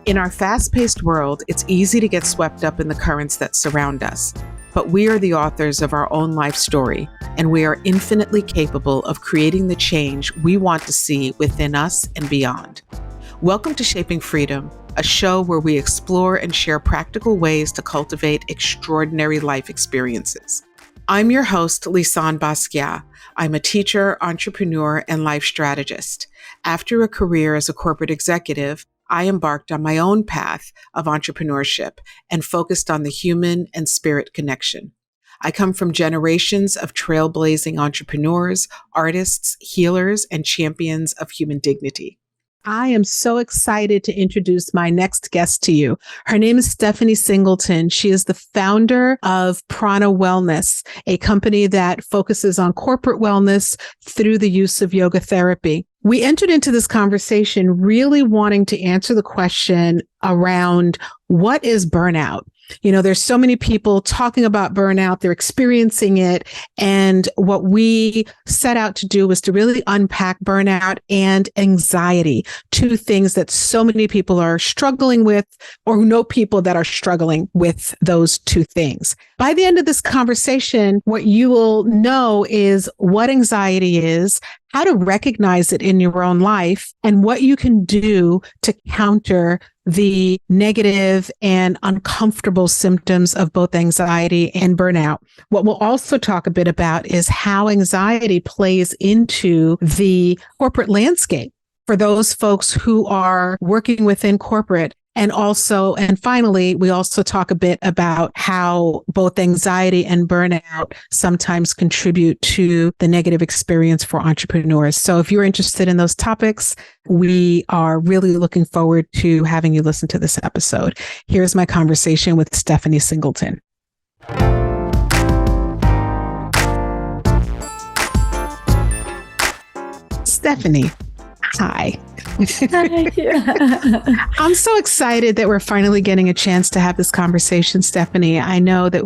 In our fast-paced world, it's easy to get swept up in the currents that surround us. But we are the authors of our own life story, and we are infinitely capable of creating the change we want to see within us and beyond. Welcome to Shaping Freedom, a show where we explore and share practical ways to cultivate extraordinary life experiences. I'm your host, Lisane Basquiat. I'm a teacher, entrepreneur, and life strategist. After a career as a corporate executive, I embarked on my own path of entrepreneurship and focused on the human and spirit connection. I come from generations of trailblazing entrepreneurs, artists, healers, and champions of human dignity. I am so excited to introduce my next guest to you. Her name is Stephanie Singleton. She is the founder of Prana Wellness, a company that focuses on corporate wellness through the use of yoga therapy. We entered into this conversation really wanting to answer the question around what is burnout? You know, there's so many people talking about burnout, they're experiencing it. And what we set out to do was to really unpack burnout and anxiety, two things that so many people are struggling with, or who know people that are struggling with those two things. By the end of this conversation, what you will know is what anxiety is, how to recognize it in your own life, and what you can do to counter the negative and uncomfortable symptoms of both anxiety and burnout. What we'll also talk a bit about is how anxiety plays into the corporate landscape for those folks who are working within corporate. And finally, we also talk a bit about how both anxiety and burnout sometimes contribute to the negative experience for entrepreneurs. So if you're interested in those topics, we are really looking forward to having you listen to this episode. Here's my conversation with Stephanie Singleton. Stephanie, hi. I'm so excited that we're finally getting a chance to have this conversation, Stephanie. I know that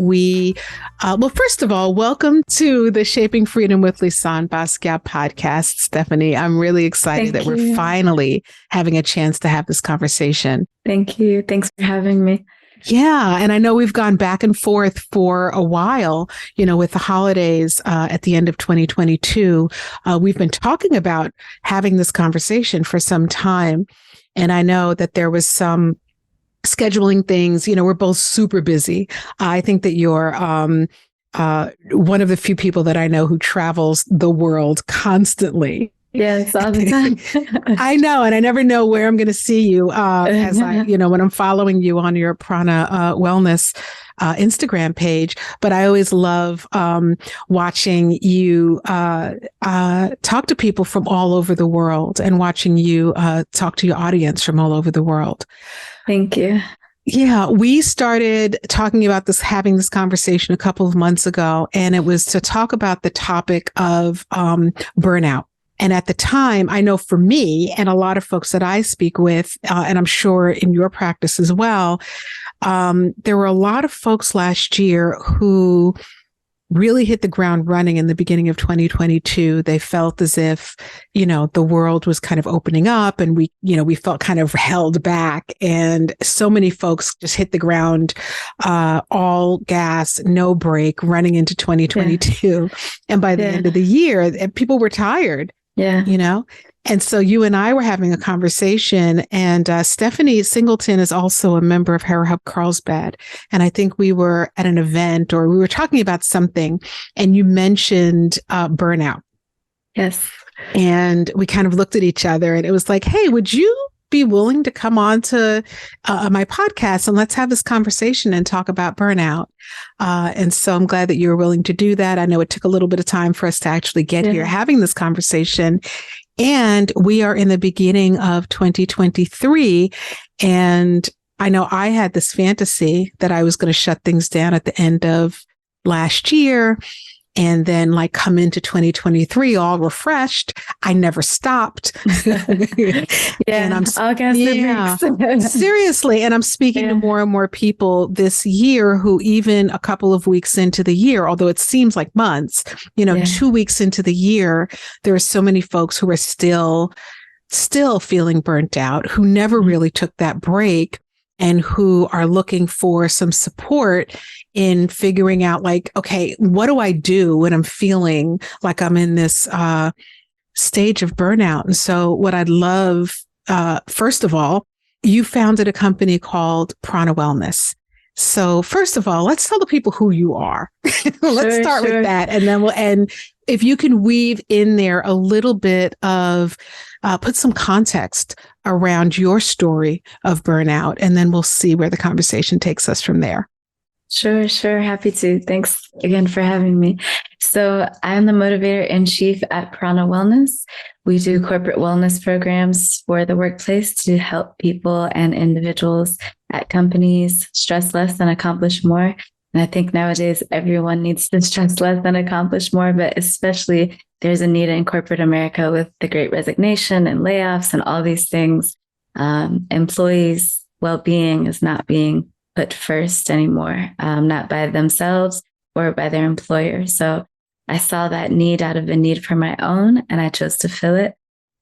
first of all, welcome to the Shaping Freedom with Lisane Basquiat podcast, Stephanie. I'm really excited that we're finally having a chance to have this conversation. Thank you. Thanks for having me. Yeah. And I know we've gone back and forth for a while, you know, with the holidays at the end of 2022. We've been talking about having this conversation for some time. And I know that there was some scheduling things, you know, we're both super busy. I think that you're one of the few people that I know who travels the world constantly. Yes, all the time. I know. And I never know where I'm going to see you when I'm following you on your Prana Wellness Instagram page. But I always love watching you talk to people from all over the world and watching you talk to your audience from all over the world. Thank you. Yeah, we started talking about having this conversation a couple of months ago, and it was to talk about the topic of burnout. And at the time, I know for me and a lot of folks that I speak with, and I'm sure in your practice as well, there were a lot of folks last year who really hit the ground running in the beginning of 2022. They felt as if, you know, the world was kind of opening up and we felt kind of held back. And so many folks just hit the ground, all gas, no break, running into 2022. Yeah. And by the end of the year, people were tired. Yeah. You know, and so you and I were having a conversation, and Stephanie Singleton is also a member of Hera Hub Carlsbad. And I think we were at an event or we were talking about something, and you mentioned burnout. Yes. And we kind of looked at each other and it was like, hey, would you be willing to come on to my podcast and let's have this conversation and talk about burnout? And so I'm glad that you were willing to do that. I know it took a little bit of time for us to actually get here having this conversation. And we are in the beginning of 2023. And I know I had this fantasy that I was going to shut things down at the end of last year and then like come into 2023 all refreshed. I never stopped. And I'm seriously. And I'm speaking to more and more people this year who even a couple of weeks into the year, although it seems like months, 2 weeks into the year, there are so many folks who are still still feeling burnt out, who never really took that break, and who are looking for some support in figuring out like, okay, what do I do when I'm feeling like I'm in this stage of burnout? And so what I'd love, first of all, you founded a company called Prana Wellness. So first of all, let's tell the people who you are. Let's start with that. And then and if you can weave in there a little bit of, put some context around your story of burnout, and then we'll see where the conversation takes us from there. Sure. Happy to. Thanks again for having me. So I'm the motivator in chief at Prana Wellness. We do corporate wellness programs for the workplace to help people and individuals at companies stress less and accomplish more. And I think nowadays everyone needs to stress less and accomplish more, but especially there's a need in corporate America with the Great Resignation and layoffs and all these things. Employees' well-being is not being put first anymore, not by themselves or by their employer. So I saw that need out of a need for my own, and I chose to fill it.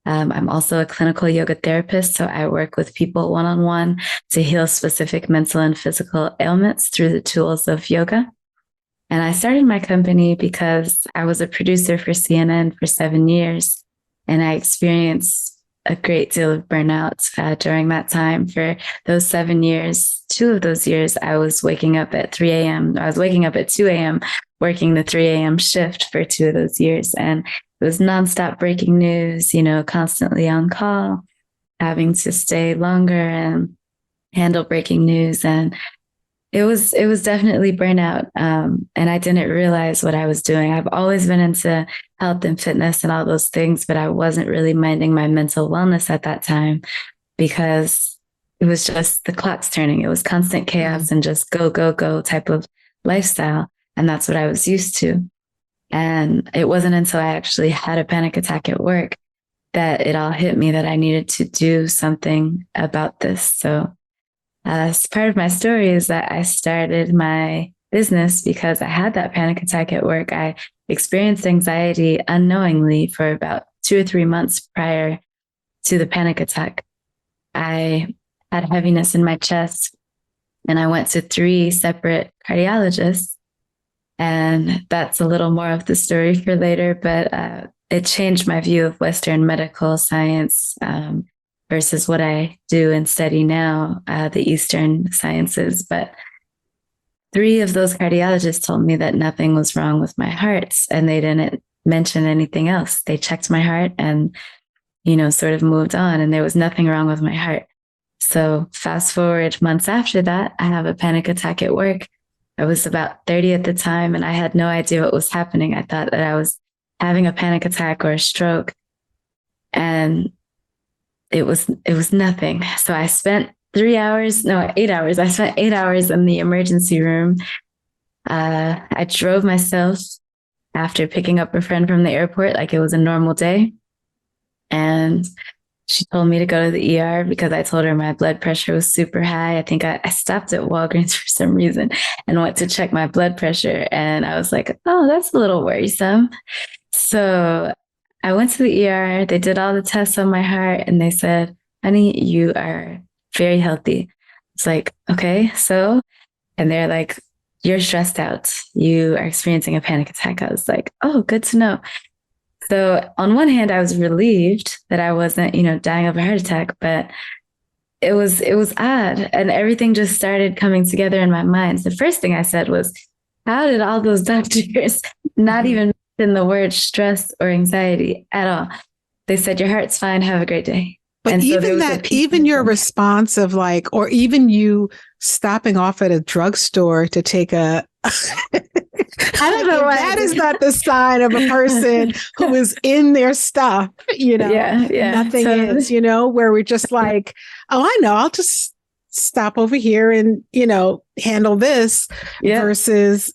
I'm also a clinical yoga therapist, so I work with people one-on-one to heal specific mental and physical ailments through the tools of yoga. And I started my company because I was a producer for CNN for 7 years, and I experienced a great deal of burnout during that time. For those 7 years, 2 of those years, I was waking up at 3 a.m. I was waking up at 2 a.m., working the 3 a.m. shift for 2 of those years. And it was nonstop breaking news, constantly on call, having to stay longer and handle breaking news. And it was definitely burnout. And I didn't realize what I was doing. I've always been into health and fitness and all those things, but I wasn't really minding my mental wellness at that time because it was just the clock's turning. It was constant chaos and just go, go, go type of lifestyle. And that's what I was used to. And it wasn't until I actually had a panic attack at work that it all hit me that I needed to do something about this. So as part of my story is that I started my business because I had that panic attack at work. I experienced anxiety unknowingly for about 2 or 3 months prior to the panic attack. I had heaviness in my chest, and I went to 3 separate cardiologists. And that's a little more of the story for later, but it changed my view of Western medical science versus what I do and study now, the Eastern sciences. But 3 of those cardiologists told me that nothing was wrong with my heart, and they didn't mention anything else. They checked my heart and, sort of moved on, and there was nothing wrong with my heart. So fast forward months after that, I have a panic attack at work. I was about 30 at the time, and I had no idea what was happening. I thought that I was having a panic attack or a stroke, and it was nothing. So I spent 8 hours. I spent 8 hours in the emergency room. I drove myself after picking up a friend from the airport like it was a normal day. And she told me to go to the ER because I told her my blood pressure was super high. I think I stopped at Walgreens for some reason and went to check my blood pressure. And I was like, oh, that's a little worrisome. So I went to the ER. They did all the tests on my heart, and they said, honey, you are very healthy. It's like, okay, so, and they're like, you're stressed out. You are experiencing a panic attack. I was like, oh, good to know. So on one hand, I was relieved that I wasn't, dying of a heart attack, but it was odd. And everything just started coming together in my mind. The first thing I said was, how did all those doctors not even mention the word stress or anxiety at all? They said, your heart's fine. Have a great day. But and even so even your response of like, or even you stopping off at a drugstore to take a, I don't know why that is not the sign of a person who is in their stuff, Yeah, nothing totally. is, where we're just like, oh, I know, I'll just stop over here and, handle this versus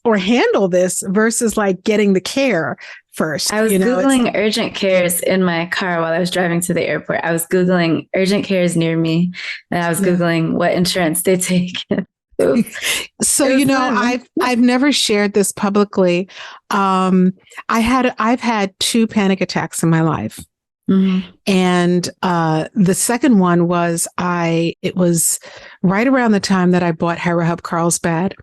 like getting the care first. I was Googling urgent cares in my car while I was driving to the airport. I was Googling urgent cares near me, and I was Googling what insurance they take. So, I've never shared this publicly. I've had 2 panic attacks in my life. And the second one was it was right around the time that I bought Hera Hub Carlsbad.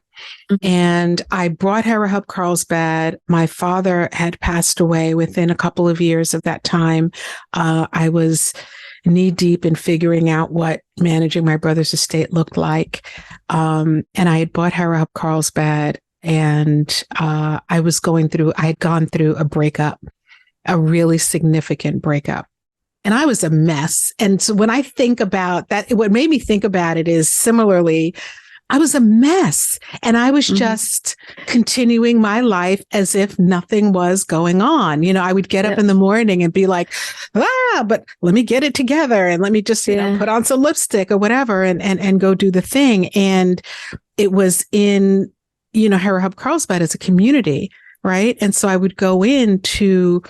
And I brought Hera Hub Carlsbad. My father had passed away within a couple of years of that time. I was knee deep in figuring out what managing my brother's estate looked like. And I had bought Hera Hub Carlsbad, and I had gone through a breakup, a really significant breakup. And I was a mess. And so when I think about that, what made me think about it is similarly, I was a mess, and I was just continuing my life as if nothing was going on. I would get up in the morning and be like, but let me get it together, and let me just, put on some lipstick or whatever and go do the thing. And it was in, Hera Hub Carlsbad as a community, right? And so I would go in to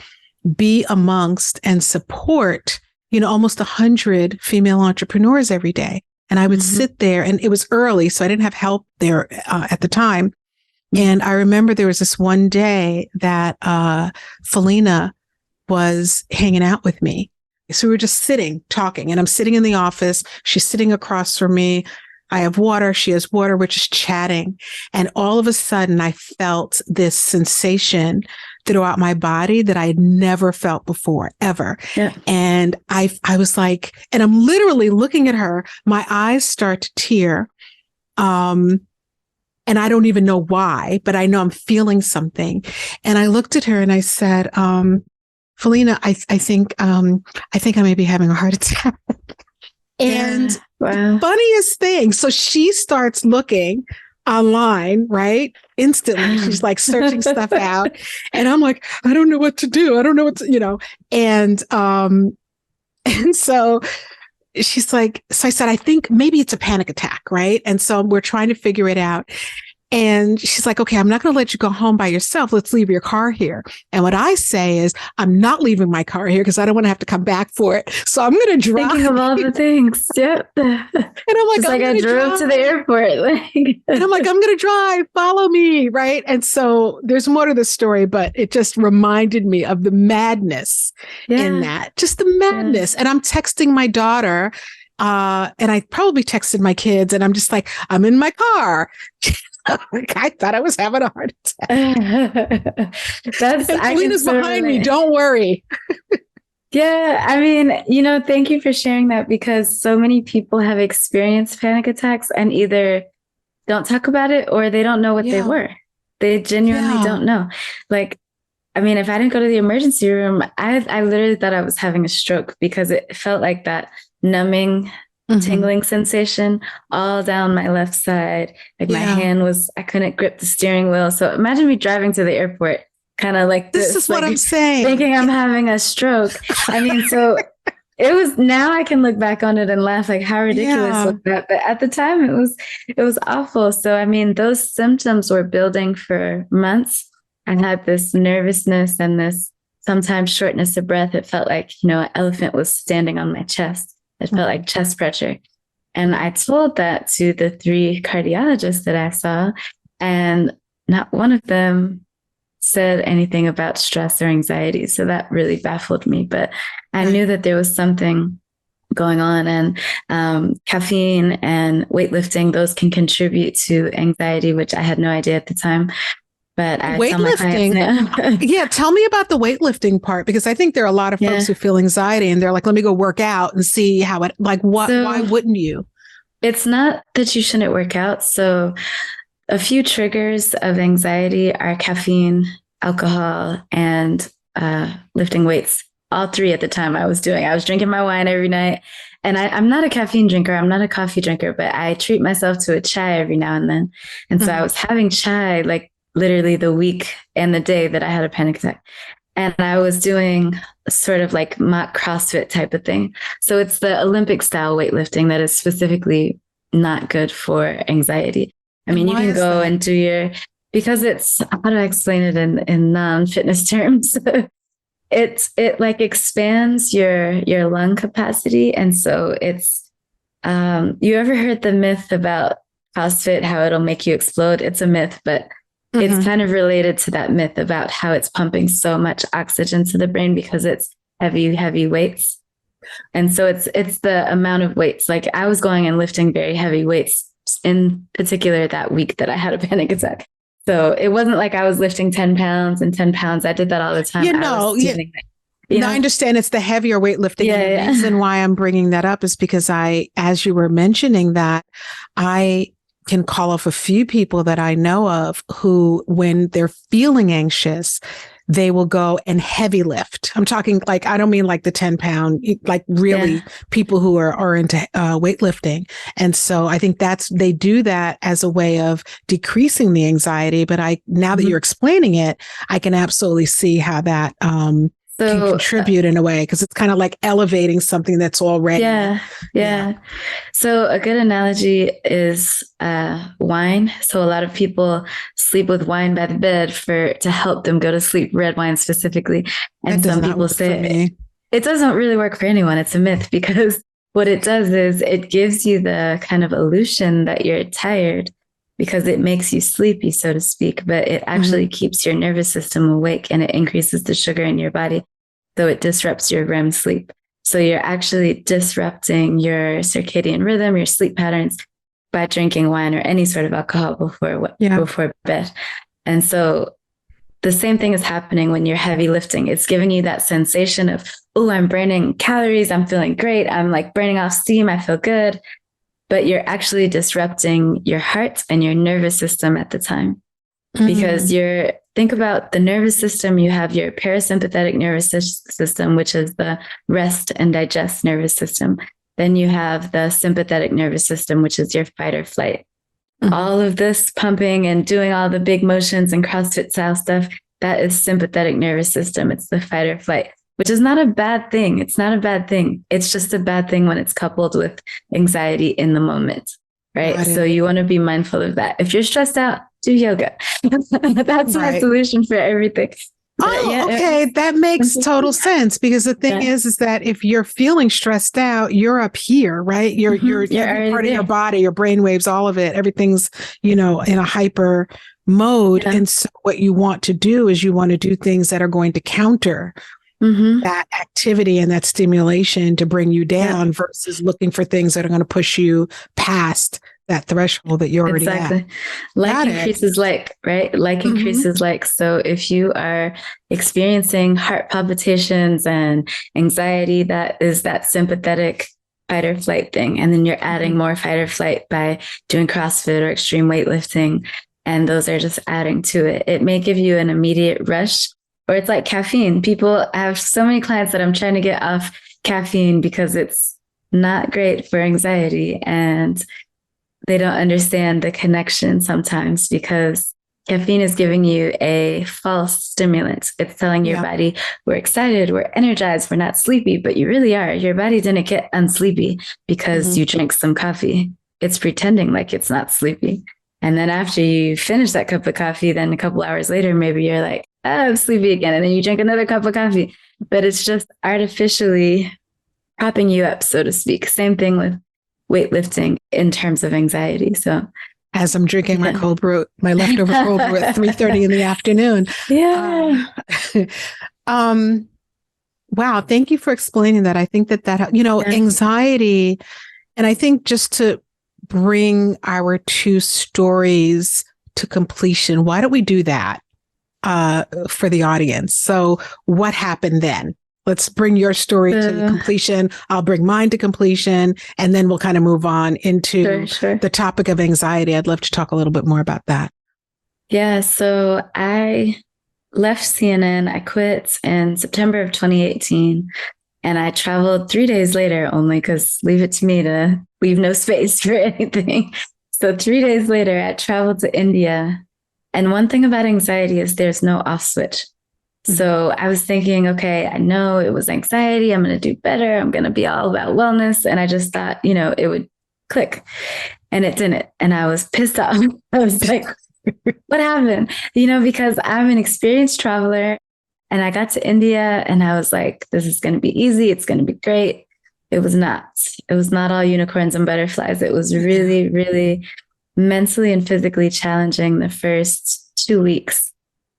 be amongst and support, almost 100 female entrepreneurs every day. And I would sit there, and it was early, so I didn't have help there at the time. And I remember there was this one day that Felina was hanging out with me. So we were just sitting, talking, and I'm sitting in the office. She's sitting across from me. I have water. She has water. We're just chatting. And all of a sudden, I felt this sensation throughout my body that I had never felt before, ever. Yeah. And I was like, and I'm literally looking at her, my eyes start to tear. And I don't even know why, but I know I'm feeling something. And I looked at her and I said, Felina, I think I may be having a heart attack. And the funniest thing, so she starts looking online, right? Instantly. She's like searching stuff out. And I'm like, I don't know what to do. I don't know what to, and so she's like, so I said, I think maybe it's a panic attack, right? And so we're trying to figure it out. And she's like, okay, I'm not going to let you go home by yourself. Let's leave your car here. And what I say is, I'm not leaving my car here because I don't want to have to come back for it. So I'm going to drive. Thinking of all the things. Yep. And I'm like, it's like I drove to the airport. And I'm like, I'm going to drive. Follow me. Right. And so there's more to the story, but it just reminded me of the madness in that, just the madness. And I'm texting my daughter. And I probably texted my kids, and I'm just like, I'm in my car. I thought I was having a heart attack. And Felina's behind me. Don't worry. Yeah. I mean, thank you for sharing that, because so many people have experienced panic attacks and either don't talk about it or they don't know what they were. They genuinely don't know. Like, I mean, if I didn't go to the emergency room, I literally thought I was having a stroke, because it felt like that numbing, tingling sensation all down my left side. Like my hand I couldn't grip the steering wheel. So imagine me driving to the airport, kind of like this is what I'm saying, thinking I'm having a stroke. I mean, so it was, now I can look back on it and laugh, like how ridiculous was that? But at the time it was awful. So, I mean, those symptoms were building for months. I had this nervousness and this sometimes shortness of breath. It felt like, an elephant was standing on my chest. It felt like chest pressure. And I told that to the 3 cardiologists that I saw, and not one of them said anything about stress or anxiety. So that really baffled me. But I knew that there was something going on, and caffeine and weightlifting, those can contribute to anxiety, which I had no idea at the time. But I weightlifting. Yeah. Tell me about the weightlifting part, because I think there are a lot of folks who feel anxiety and they're like, let me go work out and see how it, like, what, why wouldn't you? It's not that you shouldn't work out. So a few triggers of anxiety are caffeine, alcohol, and lifting weights. All 3 at the time I was drinking my wine every night. And I'm not a caffeine drinker. I'm not a coffee drinker, but I treat myself to a chai every now and then. And so I was having chai, like, literally the week and the day that I had a panic attack. And I was doing sort of like mock CrossFit type of thing. So it's the Olympic style weightlifting that is specifically not good for anxiety. I mean, you can go and do because it's, how do I explain it in non-fitness terms? It like expands your lung capacity. And so it's, you ever heard the myth about CrossFit, how it'll make you explode? It's a myth, but it's kind of related to that myth about how it's pumping so much oxygen to the brain because it's heavy weights. And so it's the amount of weights. Like I was going and lifting very heavy weights in particular that week that I had a panic attack. So it wasn't like I was lifting 10 pounds and 10 pounds. I did that all the time. I understand it's the heavier weightlifting. Yeah, The reason why I'm bringing that up is because as you were mentioning that, I can call off a few people that I know of who, when they're feeling anxious, they will go and heavy lift. I'm talking like, I don't mean like the 10-pound, like really people who are into weightlifting. And so I think they do that as a way of decreasing the anxiety. But now that you're explaining it, I can absolutely see how that can contribute in a way, because it's kind of like elevating something that's already. Yeah. So a good analogy is wine. So a lot of people sleep with wine by the bed to help them go to sleep, red wine specifically. And some people say it doesn't really work for anyone. It's a myth, because what it does is it gives you the kind of illusion that you're tired because it makes you sleepy, so to speak, but it actually keeps your nervous system awake and it increases the sugar in your body. So it disrupts your REM sleep. So you're actually disrupting your circadian rhythm, your sleep patterns by drinking wine or any sort of alcohol before bed. And so the same thing is happening when you're heavy lifting. It's giving you that sensation of, oh, I'm burning calories. I'm feeling great. I'm like burning off steam. I feel good. But you're actually disrupting your heart and your nervous system at the time. Because think about the nervous system. You have your parasympathetic nervous system, which is the rest and digest nervous system. Then you have the sympathetic nervous system, which is your fight or flight. All of this pumping and doing all the big motions and CrossFit style stuff, that is sympathetic nervous system. It's the fight or flight, which is not a bad thing. It's not a bad thing. It's just a bad thing when it's coupled with anxiety in the moment, right? So you want to be mindful of that. If you're stressed out, do yoga. That's my solution for everything. Okay. That makes total sense, because the thing is that if you're feeling stressed out, you're up here, right? You're every part of your body, your brain waves, all of it, everything's, in a hyper mode. And so what you want to do is you want to do things that are going to counter that activity and that stimulation to bring you down versus looking for things that are going to push you past that threshold that you're already at. Like increases like, right? Like increases like. So if you are experiencing heart palpitations and anxiety, that is that sympathetic fight or flight thing. And then you're adding more fight or flight by doing CrossFit or extreme weightlifting. And those are just adding to it. It may give you an immediate rush, or it's like caffeine. I have so many clients that I'm trying to get off caffeine because it's not great for anxiety. And they don't understand the connection sometimes, because caffeine is giving you a false stimulant. It's telling your body, we're excited, we're energized, we're not sleepy, but you really are. Your body didn't get unsleepy because you drank some coffee. It's pretending like it's not sleepy. And then after you finish that cup of coffee, then a couple hours later, maybe you're like, oh, I'm sleepy again. And then you drink another cup of coffee, but it's just artificially propping you up, so to speak. Same thing with weightlifting in terms of anxiety. So as I'm drinking my cold brew, my leftover cold brew at 3:30 in the afternoon. Wow. Thank you for explaining that. I think that anxiety, and I think just to bring our two stories to completion, why don't we do that for the audience? So what happened then? Let's bring your story to completion. I'll bring mine to completion, and then we'll kind of move on into the topic of anxiety. I'd love to talk a little bit more about that. Yeah. So I left CNN. I quit in September of 2018, and I traveled 3 days later only, because leave it to me to leave no space for anything. So 3 days later, I traveled to India. And one thing about anxiety is there's no off switch. So I was thinking, okay, I know it was anxiety. I'm going to do better. I'm going to be all about wellness. And I just thought, it would click, and it didn't. And I was pissed off. I was like, what happened? Because I'm an experienced traveler, and I got to India and I was like, this is going to be easy. It's going to be great. It was not. It was not all unicorns and butterflies. It was really, really mentally and physically challenging the first 2 weeks.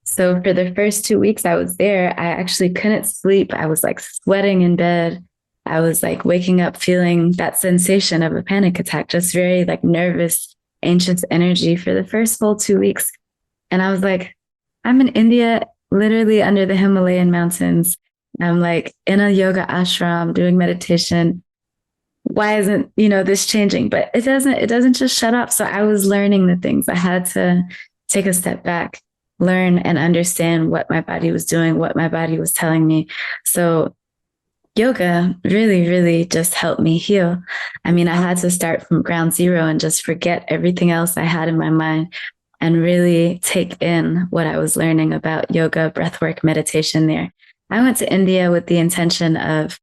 So for the first 2 weeks I was there, I actually couldn't sleep. I was like sweating in bed. I was like waking up feeling that sensation of a panic attack, just very like nervous, anxious energy for the first full 2 weeks. And I was like, I'm in India, literally under the Himalayan mountains. I'm like in a yoga ashram doing meditation. Why isn't, this changing? But it doesn't just shut up. So I was learning the things. I had to take a step back, learn and understand what my body was doing, what my body was telling me. So yoga really, really just helped me heal. I mean, I had to start from ground zero and just forget everything else I had in my mind and really take in what I was learning about yoga, breathwork, meditation there. I went to India with the intention of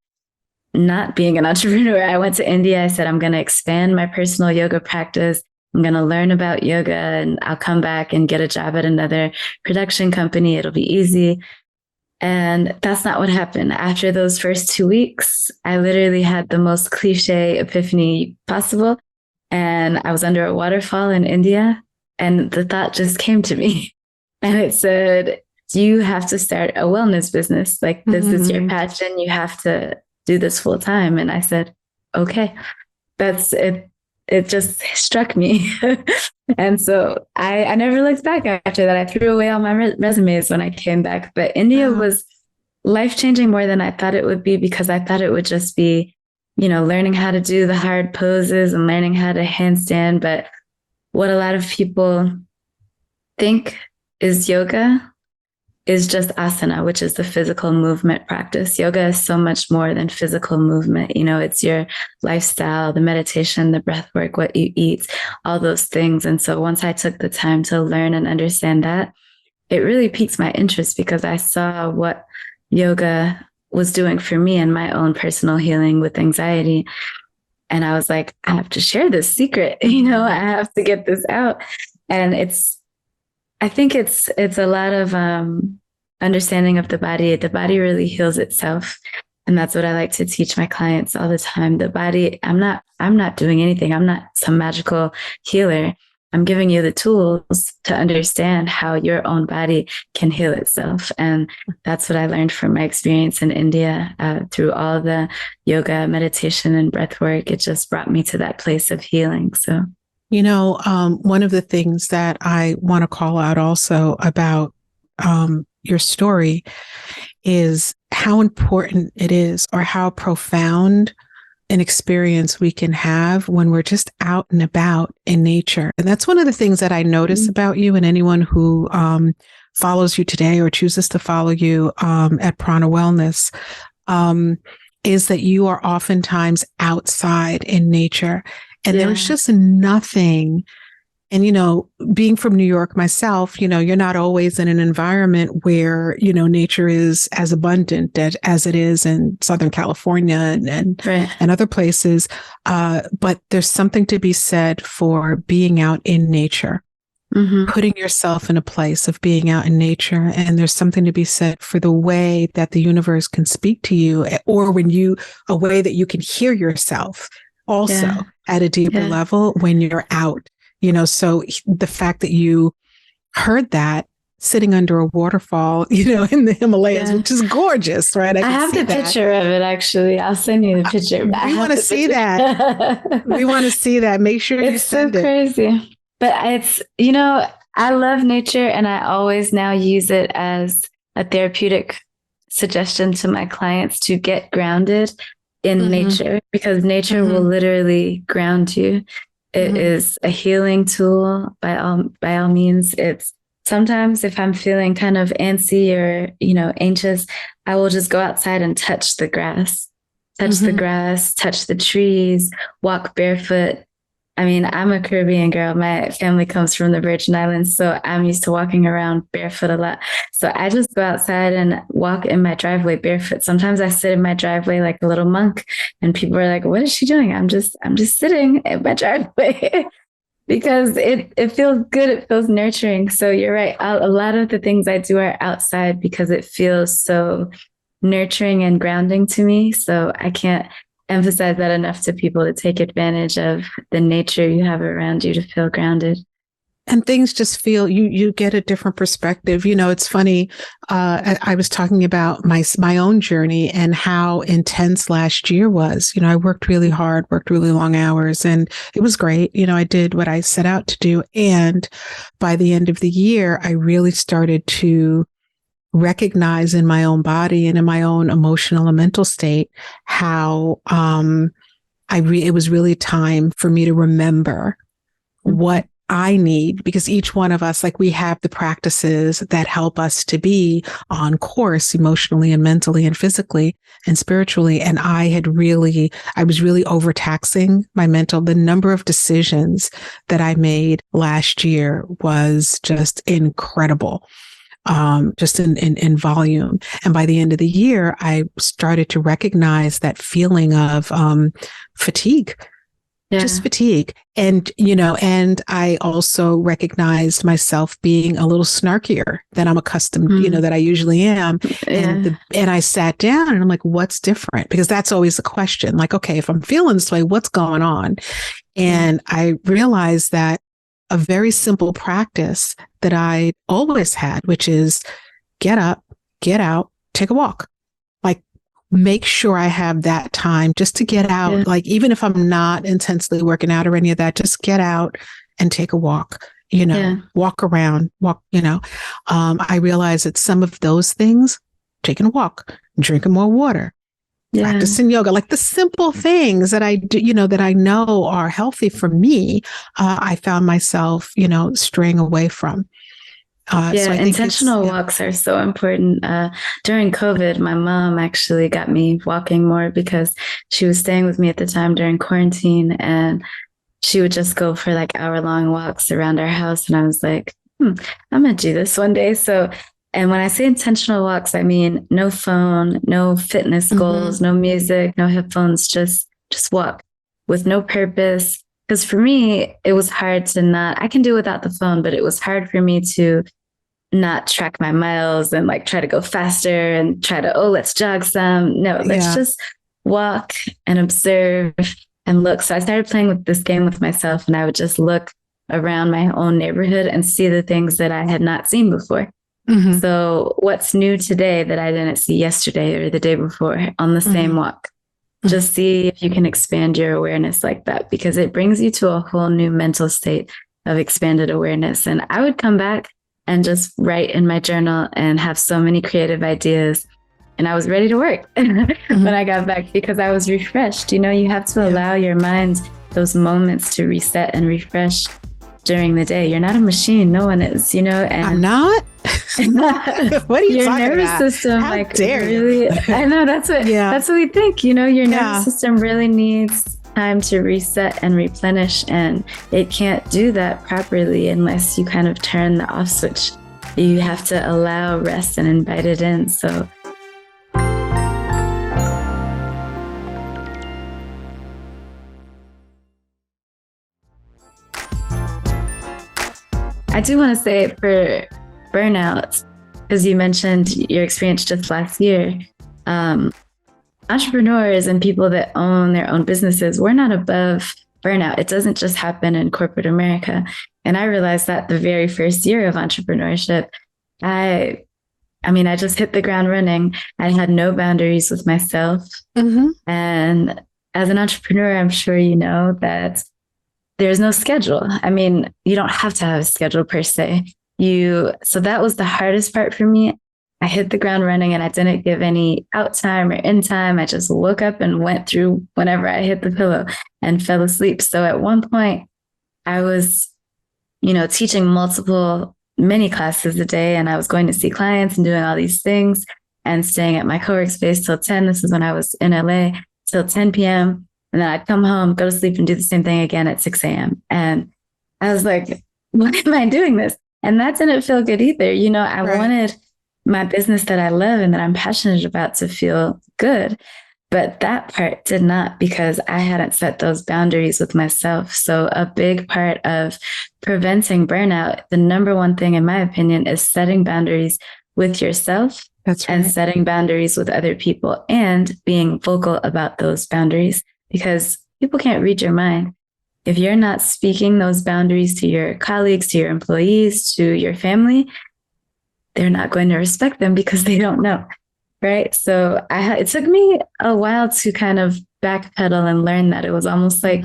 not being an entrepreneur. I went to India. I said, I'm going to expand my personal yoga practice. I'm going to learn about yoga and I'll come back and get a job at another production company. It'll be easy. And that's not what happened. After those first 2 weeks, I literally had the most cliche epiphany possible. And I was under a waterfall in India. And the thought just came to me. And it said, you have to start a wellness business. Like, this is your passion. You have to do this full time. And I said, okay, that's it. It just struck me. And so I never looked back after that. I threw away all my resumes when I came back. But India was life-changing more than I thought it would be, because I thought it would just be, learning how to do the hard poses and learning how to handstand. But what a lot of people think is yoga is just asana, which is the physical movement practice. Yoga is so much more than physical movement. It's your lifestyle, the meditation, the breath work, what you eat, all those things. And so once I took the time to learn and understand that, it really piqued my interest, because I saw what yoga was doing for me and my own personal healing with anxiety. And I was like, I have to share this secret, I have to get this out. And I think it's a lot of understanding of the body. The body really heals itself. And that's what I like to teach my clients all the time. The body, I'm not doing anything. I'm not some magical healer. I'm giving you the tools to understand how your own body can heal itself. And that's what I learned from my experience in India through all the yoga, meditation, and breath work. It just brought me to that place of healing. So, one of the things that I want to call out also about your story is how important it is, or how profound an experience we can have when we're just out and about in nature. And that's one of the things that I notice about you, and anyone who follows you today or chooses to follow you at Prana Wellness, is that you are oftentimes outside in nature. And there's just nothing. And, being from New York myself, you're not always in an environment where, nature is as abundant as it is in Southern California and other places. But there's something to be said for being out in nature, putting yourself in a place of being out in nature. And there's something to be said for the way that the universe can speak to you, or a way that you can hear yourself also at a deeper level when you're out. So the fact that you heard that sitting under a waterfall, in the Himalayas, which is gorgeous, right? I have the picture of it, actually. I'll send you the picture. We want to see that. We want to see that. Make sure you send it. It's so crazy. But it's, I love nature, and I always now use it as a therapeutic suggestion to my clients to get grounded in nature, because nature will literally ground you. It is a healing tool by all means. It's sometimes if I'm feeling kind of antsy or, anxious, I will just go outside and touch the grass, touch the trees, walk barefoot. I mean, I'm a Caribbean girl. My family comes from the Virgin Islands, so I'm used to walking around barefoot a lot. So I just go outside and walk in my driveway barefoot. Sometimes I sit in my driveway like a little monk, and people are like, "What is she doing?" I'm just sitting in my driveway because it feels good. It feels nurturing. So you're right. A lot of the things I do are outside because it feels so nurturing and grounding to me. So I can't emphasize that enough to people, to take advantage of the nature you have around you to feel grounded. And things just feel, you get a different perspective. It's funny. I was talking about my own journey and how intense last year was. I worked really hard, worked really long hours, and it was great. I did what I set out to do. And by the end of the year, I really started to recognize in my own body and in my own emotional and mental state how it was really time for me to remember what I need, because each one of us, like, we have the practices that help us to be on course emotionally and mentally and physically and spiritually. And I was really overtaxing the number of decisions that I made last year was just incredible. Just in volume. And by the end of the year, I started to recognize that feeling of fatigue. Yeah. Just fatigue. And, and I also recognized myself being a little snarkier than I'm accustomed, that I usually am. Yeah. And I sat down and I'm like, what's different? Because that's always the question. Like, okay, if I'm feeling this way, what's going on? And I realized that a very simple practice that I always had, which is get up, get out, take a walk. Like, make sure I have that time just to get out. Yeah. Like, even if I'm not intensely working out or any of that, just get out and take a walk, walk around, I realized that some of those things, taking a walk, drinking more water, practicing yoga, like the simple things that I do, that I know are healthy for me, I found myself, straying away from. So intentional walks are so important. During COVID, my mom actually got me walking more because she was staying with me at the time during quarantine, and she would just go for like hour-long walks around our house. And I was like, I'm going to do this one day. And when I say intentional walks, I mean no phone, no fitness goals, no music, no headphones, just walk with no purpose. Because for me, it was hard to I can do without the phone, but it was hard for me to not track my miles and like try to go faster and try to, let's jog some. No, let's just walk and observe and look. So I started playing with this game with myself, and I would just look around my own neighborhood and see the things that I had not seen before. Mm-hmm. So what's new today that I didn't see yesterday or the day before on the same walk? Mm-hmm. Just see if you can expand your awareness like that, because it brings you to a whole new mental state of expanded awareness. And I would come back and just write in my journal and have so many creative ideas. And I was ready to work when I got back, because I was refreshed. You have to allow your mind those moments to reset and refresh during the day. You're not a machine. No one is, and I'm not. What are you talking about? Your nervous system, how dare you? I know that's what we think. Your nervous system really needs time to reset and replenish, and it can't do that properly unless you kind of turn the off switch. You have to allow rest and invite it in. So I do want to say for burnout, because you mentioned your experience just last year, entrepreneurs and people that own their own businesses, we're not above burnout. It doesn't just happen in corporate America. And I realized that the very first year of entrepreneurship, I just hit the ground running. I had no boundaries with myself. Mm-hmm. And as an entrepreneur, I'm sure you know that there's no schedule. You don't have to have a schedule per se. So that was the hardest part for me. I hit the ground running, and I didn't give any out time or in time. I just woke up and went through whenever I hit the pillow and fell asleep. So at one point I was, teaching many classes a day, and I was going to see clients and doing all these things and staying at my co-work space till 10. This is when I was in LA, till 10 p.m. And then I'd come home, go to sleep, and do the same thing again at 6 a.m. And I was like, why am I doing this? And that didn't feel good either. I wanted my business that I love and that I'm passionate about to feel good. But that part did not, because I hadn't set those boundaries with myself. So a big part of preventing burnout, the number one thing, in my opinion, is setting boundaries with yourself. That's right. And setting boundaries with other people and being vocal about those boundaries, because people can't read your mind. if you're not speaking those boundaries to your colleagues, to your employees, to your family, they're not going to respect them because they don't know. Right. So it took me a while to kind of backpedal and learn that. It was almost like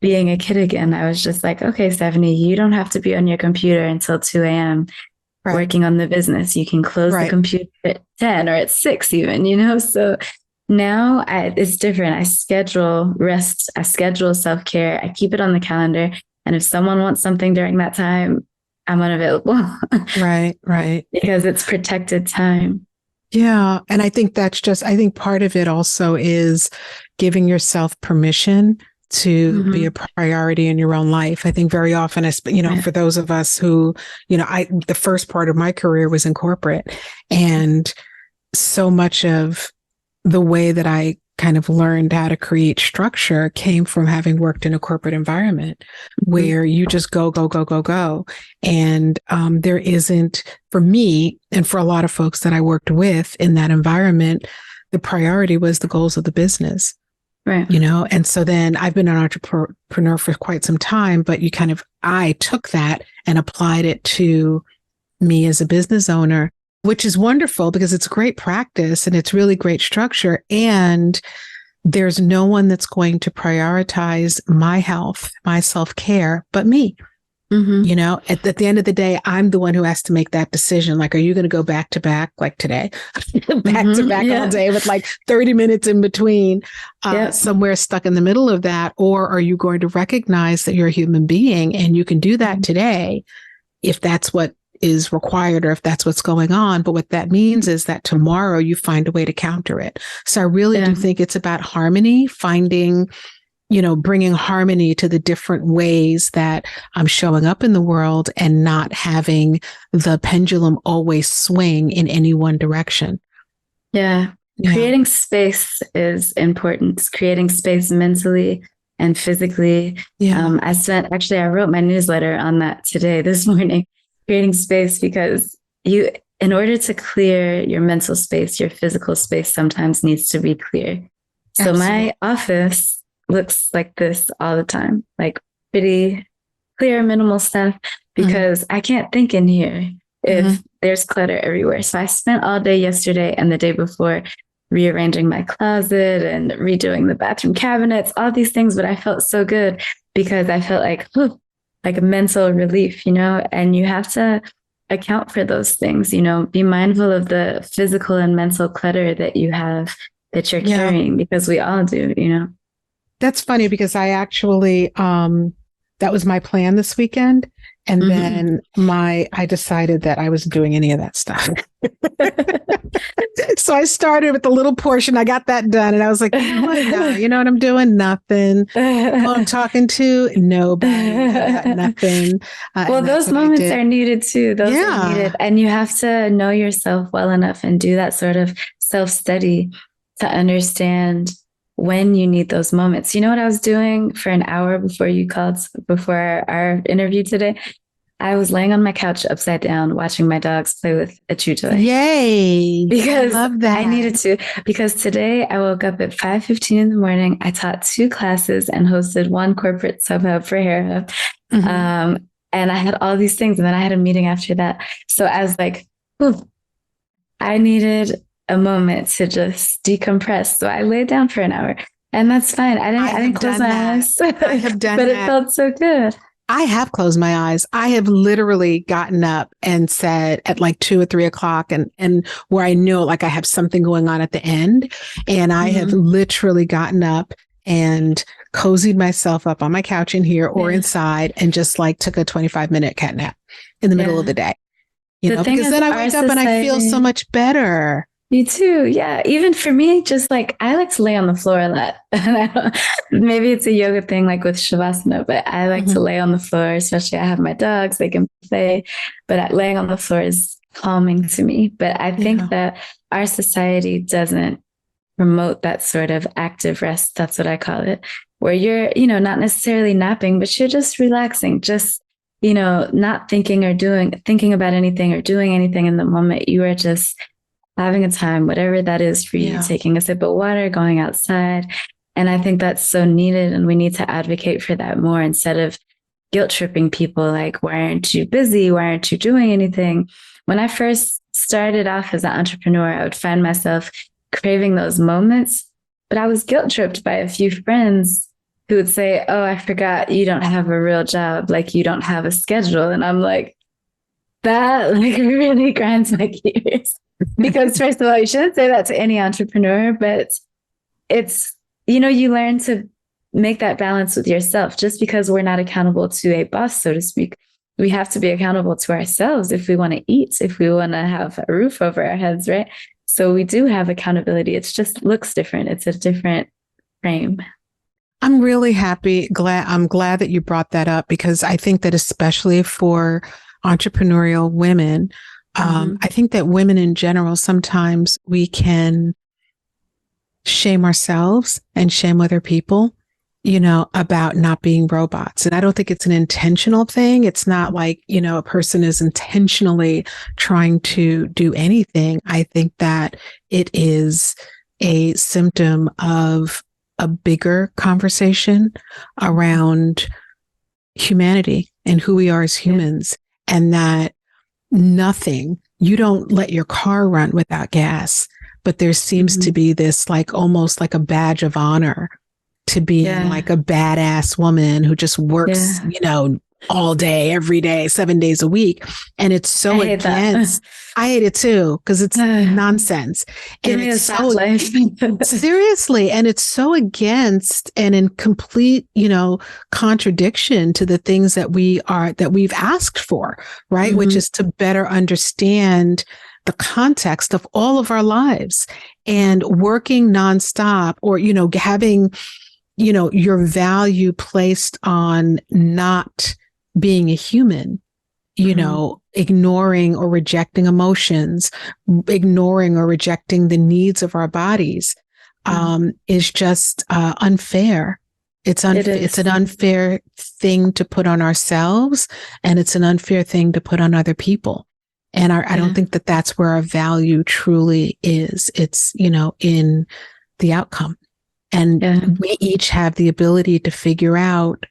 being a kid again. I was just like, okay, Stephanie, you don't have to be on your computer until 2 a.m. working on the business. You can close the computer at 10 or at 6 even, So now it's different. I schedule rest. I schedule self-care. I keep it on the calendar. And if someone wants something during that time, I'm unavailable. Right. Because it's protected time. Yeah. And I think I think part of it also is giving yourself permission to be a priority in your own life. I think very often, for those of us who, the first part of my career was in corporate, and so much of the way that I kind of learned how to create structure came from having worked in a corporate environment where you just go. And there isn't, for me and for a lot of folks that I worked with in that environment, the priority was the goals of the business. Right. And so then I've been an entrepreneur for quite some time, but I took that and applied it to me as a business owner, which is wonderful because it's great practice and it's really great structure. And there's no one that's going to prioritize my health, my self-care, but me. At the end of the day, I'm the one who has to make that decision. Like, are you going to go back to back like today, back to back all day with like 30 minutes in between, somewhere stuck in the middle of that? Or are you going to recognize that you're a human being and you can do that today if that's what is required or if that's what's going on? But what that means is that tomorrow you find a way to counter it. So I really do think it's about harmony, bringing harmony to the different ways that I'm showing up in the world and not having the pendulum always swing in any one direction. Yeah. Creating space is important. Creating space mentally and physically. I wrote my newsletter on that this morning, creating space, because in order to clear your mental space, your physical space sometimes needs to be clear. So my office looks like this all the time, like pretty clear, minimal stuff, because I can't think in here if there's clutter everywhere. So I spent all day yesterday and the day before rearranging my closet and redoing the bathroom cabinets, all these things. But I felt so good because I felt like a mental relief, and you have to account for those things, be mindful of the physical and mental clutter that you have, that you're carrying, because we all do, That's funny because I actually, that was my plan this weekend. And then I decided that I wasn't doing any of that stuff. So I started with the little portion. I got that done. And I was like, you know what I'm doing? Nothing. Who I'm talking to? Nobody. Nothing. Well, those moments are needed too. Those are needed. And you have to know yourself well enough and do that sort of self-study to understand when you need those moments. You know what I was doing for an hour before you called, before our interview today? I was laying on my couch upside down, watching my dogs play with a chew toy. Yay. Because I love that. I needed to, because today I woke up at 5:15 in the morning. I taught 2 classes and hosted 1 corporate sub-hub for Hera Hub. And I had all these things. And then I had a meeting after that. So I was like, I needed a moment to just decompress. So I laid down for an hour, and that's fine. I didn't close my eyes. I have done but that. It felt so good. I have closed my eyes. I have literally gotten up and said at like 2 or 3 o'clock and where I know like I have something going on at the end. And I have literally gotten up and cozied myself up on my couch in here or inside and just like took a 25-minute cat nap in the middle of the day. Because then I wake up and I feel so much better. Me too. Yeah. Even for me, just like I like to lay on the floor a lot. Maybe it's a yoga thing like with Shavasana, but I like to lay on the floor, especially I have my dogs, they can play, but laying on the floor is calming to me. But I think that our society doesn't promote that sort of active rest. That's what I call it, where you're, not necessarily napping, but you're just relaxing, just, not thinking about anything or doing anything in the moment. You are just having a time, whatever that is for you, taking a sip of water, going outside. And I think that's so needed. And we need to advocate for that more instead of guilt tripping people like, why aren't you busy? Why aren't you doing anything? When I first started off as an entrepreneur, I would find myself craving those moments, but I was guilt tripped by a few friends who would say, oh, I forgot you don't have a real job. Like you don't have a schedule. And I'm like, that like really grinds my gears. Because first of all, you shouldn't say that to any entrepreneur, but it's, you know, you learn to make that balance with yourself. Just because we're not accountable to a boss, so to speak, we have to be accountable to ourselves if we want to eat, if we want to have a roof over our heads, right? So we do have accountability. It just looks different. It's a different frame. I'm really I'm glad that you brought that up, because I think that especially for entrepreneurial women, I think that women in general, sometimes we can shame ourselves and shame other people, you know, about not being robots. And I don't think it's an intentional thing. It's not like, you know, a person is intentionally trying to do anything. I think that it is a symptom of a bigger conversation around humanity and who we are as humans, and that you don't let your car run without gas, but there seems to be this like almost like a badge of honor to being like a badass woman who just works, you know, all day, every day, 7 days a week. And it's so against, I hate it too, because it's nonsense. Give me a soft life. Seriously. And it's so against and in complete, you know, contradiction to the things that we've asked for, right? Which is to better understand the context of all of our lives, and working nonstop, or, you know, having, you know, your value placed on not being a human, you know, ignoring or rejecting emotions, ignoring or rejecting the needs of our bodies, is just unfair. It's an unfair thing to put on ourselves, and it's an unfair thing to put on other people. And I don't think that that's where our value truly is. It's, you know, in the outcome. And we each have the ability to figure out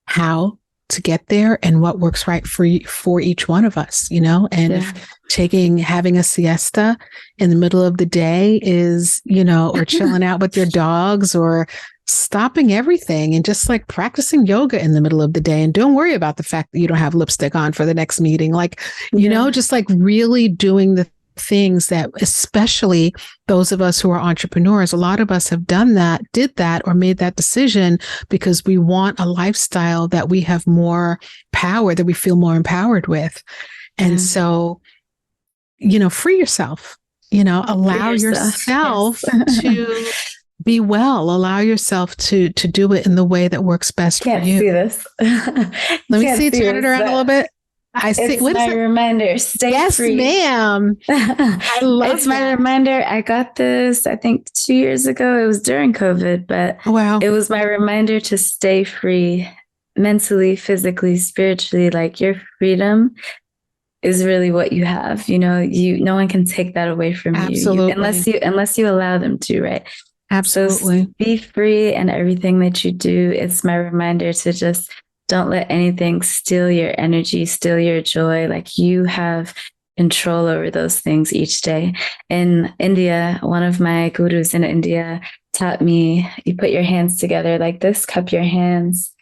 how to get there and what works right for each one of us, you know. And if having a siesta in the middle of the day is, you know, or chilling out with your dogs, or stopping everything and just like practicing yoga in the middle of the day, and don't worry about the fact that you don't have lipstick on for the next meeting, like, you know, just like really doing the things that, especially those of us who are entrepreneurs, a lot of us have did that or made that decision because we want a lifestyle that we have more power, that we feel more empowered with. And so, you know, free yourself, you know, allow yourself to be well, allow yourself to do it in the way that works best for you. Can't see this. Let me see, turn it around a little bit. I see. It's my reminder. Stay free. Yes, ma'am. I love it's my reminder. I got this, I think 2 years ago. It was during COVID, but it was my reminder to stay free mentally, physically, spiritually. Like, your freedom is really what you have. You know, no one can take that away from you unless you allow them to, right? Absolutely. So be free in everything that you do. It's my reminder to just don't let anything steal your energy, steal your joy. Like, you have control over those things each day. In India, one of my gurus in India taught me, you put your hands together like this, cup your hands,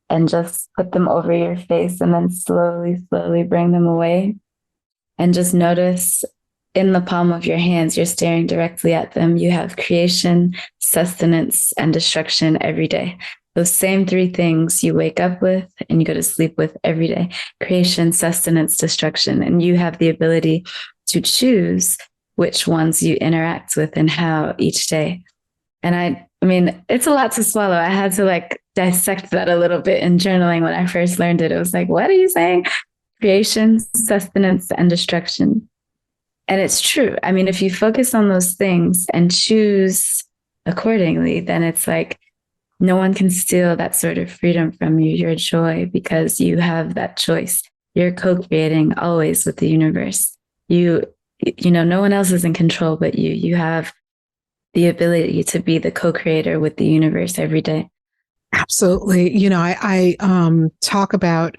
and just put them over your face, and then slowly, slowly bring them away. And just notice in the palm of your hands, you're staring directly at them. You have creation, sustenance, and destruction every day. Those same three things you wake up with and you go to sleep with every day: creation, sustenance, destruction. And you have the ability to choose which ones you interact with and how each day. And I mean, it's a lot to swallow. I had to like dissect that a little bit in journaling when I first learned it. It was like, what are you saying? Creation, sustenance, and destruction. And it's true. I mean, if you focus on those things and choose accordingly, then it's like, no one can steal that sort of freedom from you, your joy, because you have that choice. You're co-creating always with the universe. You know, no one else is in control but you. You have the ability to be the co-creator with the universe every day. Absolutely. I talk about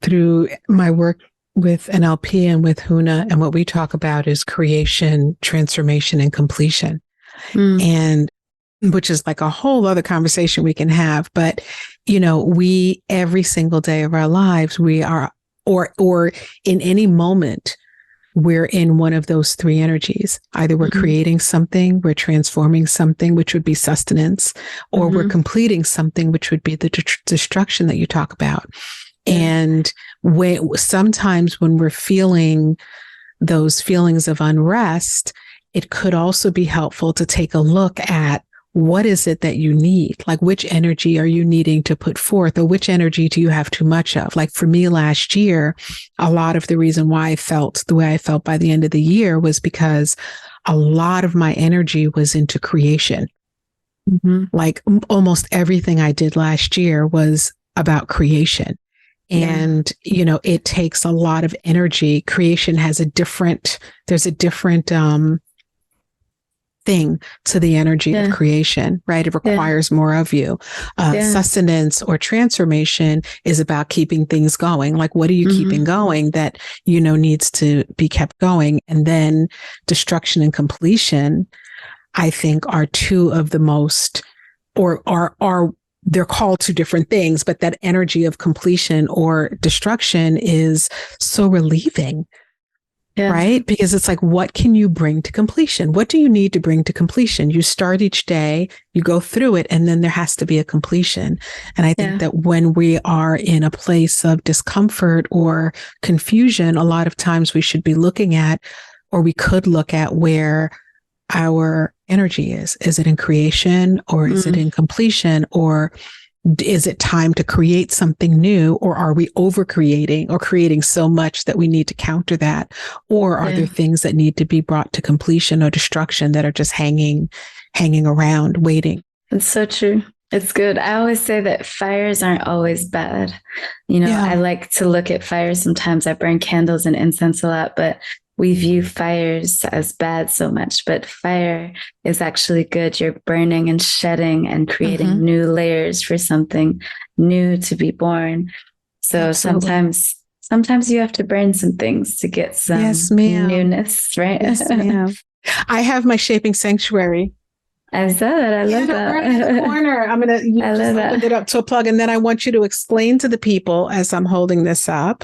through my work with NLP and with Huna, and what we talk about is creation, transformation, and completion. And which is like a whole other conversation we can have. But, we, every single day of our lives, we are, or in any moment, we're in one of those three energies. Either we're creating something, we're transforming something, which would be sustenance, or we're completing something, which would be the destruction that you talk about. And sometimes when we're feeling those feelings of unrest, it could also be helpful to take a look at what is it that you need? Like, which energy are you needing to put forth, or which energy do you have too much of? Like for me last year, a lot of the reason why I felt the way I felt by the end of the year was because a lot of my energy was into creation. Like almost everything I did last year was about creation. And, it takes a lot of energy. Creation has there's a different, thing to the energy of creation, right? It requires more of you. Sustenance or transformation is about keeping things going. Like, what are you keeping going that, needs to be kept going? And then destruction and completion, I think, are two of the most, or are they're called two different things, but that energy of completion or destruction is so relieving. Right? Because it's like, what can you bring to completion? What do you need to bring to completion? You start each day, you go through it, and then there has to be a completion. And I think that when we are in a place of discomfort or confusion, a lot of times we should be looking at, or we could look at, where our energy is. Is it in creation, or is it in completion, or is it time to create something new, or are we over creating or creating so much that we need to counter that? Or are there things that need to be brought to completion or destruction that are just hanging around waiting? It's so true. It's good. I always say that fires aren't always bad. I like to look at fires. Sometimes I burn candles and incense a lot, but we view fires as bad so much, but fire is actually good. You're burning and shedding and creating new layers for something new to be born. So sometimes you have to burn some things to get some newness, right? Yes, ma'am. I have my Shaping Sanctuary. I saw that. I love that. Right in the corner. I'm going to open it up to a plug. And then I want you to explain to the people as I'm holding this up.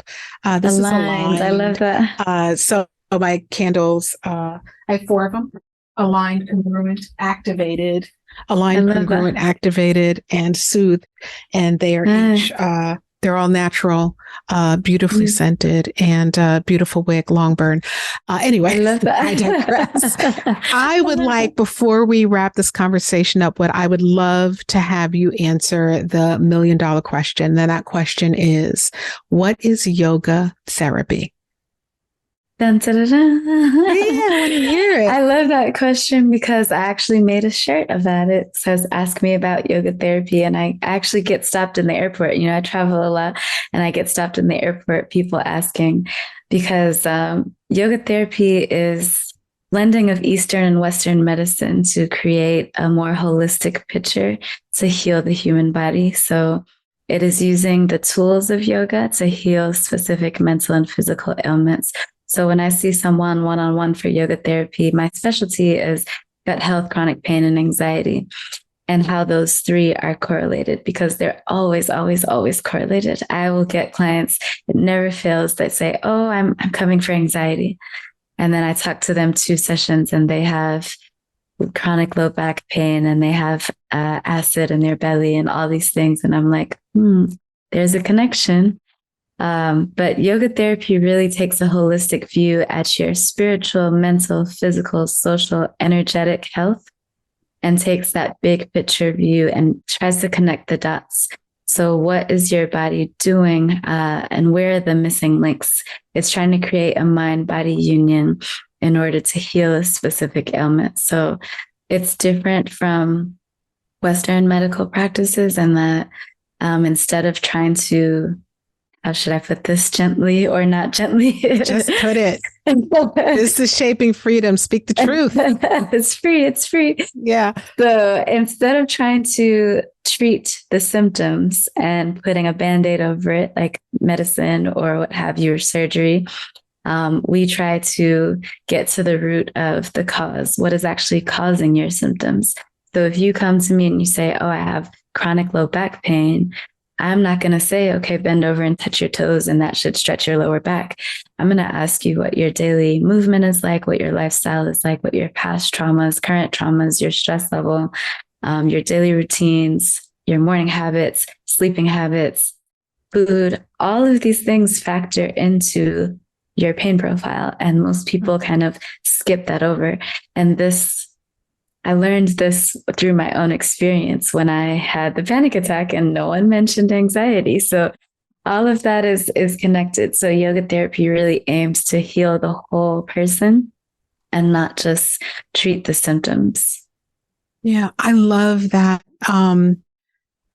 This is aligned. I love that. So my candles, I have 4 of them: aligned, congruent, activated, activated, and soothed. And they are each, they're all natural, beautifully scented, and beautiful wick, long burn. Anyway, I love that. I digress. I would like, before we wrap this conversation up, what I would love to have you answer the $1 million question. And that question is, what is yoga therapy? Dun, dun, dun, dun. Yeah, I want to hear it. I love that question because I actually made a shirt of that. It says, ask me about yoga therapy. And I actually get stopped in the airport. I travel a lot and I get stopped in the airport, people asking, because yoga therapy is blending of Eastern and Western medicine to create a more holistic picture to heal the human body. So it is using the tools of yoga to heal specific mental and physical ailments. So when I see someone one-on-one for yoga therapy, my specialty is gut health, chronic pain, and anxiety, and how those three are correlated, because they're always, always, always correlated. I will get clients, it never fails, that say, oh, I'm coming for anxiety. And then I talk to them 2 sessions and they have chronic low back pain and they have acid in their belly and all these things. And I'm like, there's a connection. But yoga therapy really takes a holistic view at your spiritual, mental, physical, social, energetic health, and takes that big picture view and tries to connect the dots. So what is your body doing, and where are the missing links? It's trying to create a mind-body union in order to heal a specific ailment. So it's different from Western medical practices, and that instead of trying to, how should I put this, gently or not gently? Just put it. This is shaping freedom. Speak the truth. It's free. It's free. Yeah. So instead of trying to treat the symptoms and putting a Band-Aid over it, like medicine or what have you, or surgery, we try to get to the root of the cause. What is actually causing your symptoms? So if you come to me and you say, oh, I have chronic low back pain, I'm not going to say, okay, bend over and touch your toes and that should stretch your lower back. I'm going to ask you what your daily movement is like, what your lifestyle is like, what your past traumas, current traumas, your stress level, your daily routines, your morning habits, sleeping habits, food, all of these things factor into your pain profile. And most people kind of skip that over. And I learned this through my own experience when I had the panic attack, and no one mentioned anxiety. So all of that is connected. So yoga therapy really aims to heal the whole person and not just treat the symptoms. Yeah, I love that. And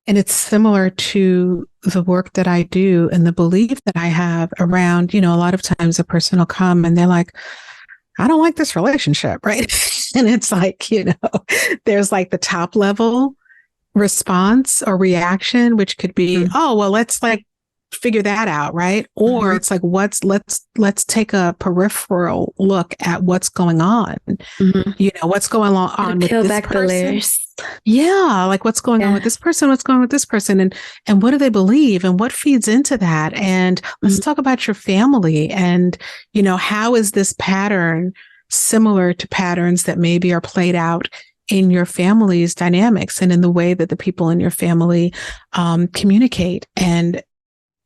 it's similar to the work that I do and the belief that I have around, a lot of times a person will come and they're like, I don't like this relationship, right? And it's like, there's like the top level response or reaction, which could be, oh, well, let's like figure that out, right? Or it's like, let's take a peripheral look at what's going on. What's going on with peel this back person. The layers. Yeah, like what's going on with this person, what's going on with this person, and what do they believe and what feeds into that? And let's talk about your family and, how is this pattern similar to patterns that maybe are played out in your family's dynamics and in the way that the people in your family communicate, and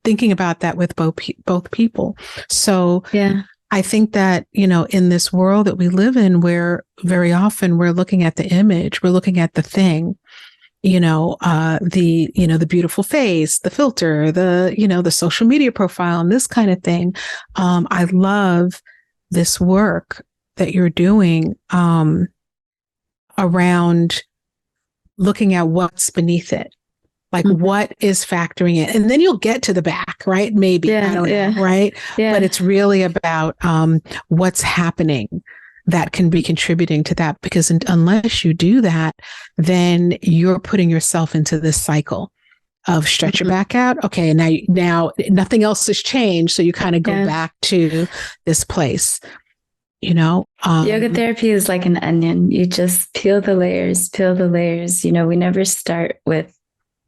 thinking about that with both people. So yeah. I think that, in this world that we live in, where very often we're looking at the image, we're looking at the thing, the beautiful face, the filter, the social media profile and this kind of thing. I love this work that you're doing around looking at what's beneath it. Like what is factoring in, and then you'll get to the back, right? Maybe, I don't know, right? Yeah. But it's really about what's happening that can be contributing to that, because unless you do that, then you're putting yourself into this cycle of stretch your back out. Okay, and now nothing else has changed, so you kind of go back to this place. Yoga therapy is like an onion. You just peel the layers. We never start with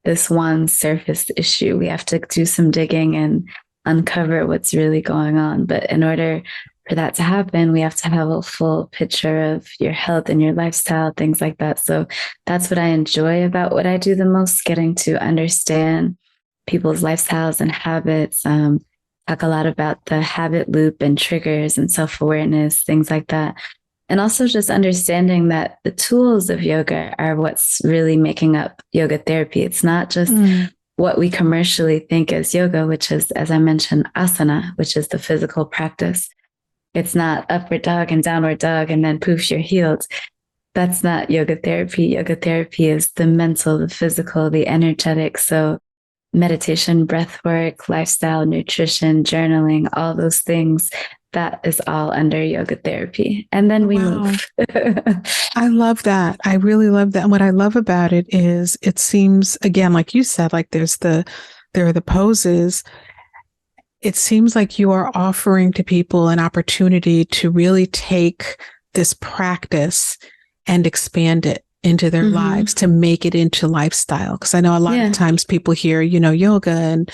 this one surface issue. We have to do some digging and uncover what's really going on. But in order for that to happen, we have to have a full picture of your health and your lifestyle, things like that. So that's what I enjoy about what I do the most, getting to understand people's lifestyles and habits. Talk a lot about the habit loop and triggers and self-awareness, things like that. And also just understanding that the tools of yoga are what's really making up yoga therapy. It's not just what we commercially think as yoga, which is, as I mentioned, asana, which is the physical practice. It's not upward dog and downward dog and then poof, you're healed. That's not yoga therapy. Yoga therapy is the mental, the physical, the energetic. So meditation, breath work, lifestyle, nutrition, journaling, all those things. That is all under yoga therapy. And then we move. I love that. I really love that. And what I love about it is it seems, again, like you said, like there are the poses. It seems like you are offering to people an opportunity to really take this practice and expand it into their lives, to make it into lifestyle. Because I know a lot of times people hear, yoga and,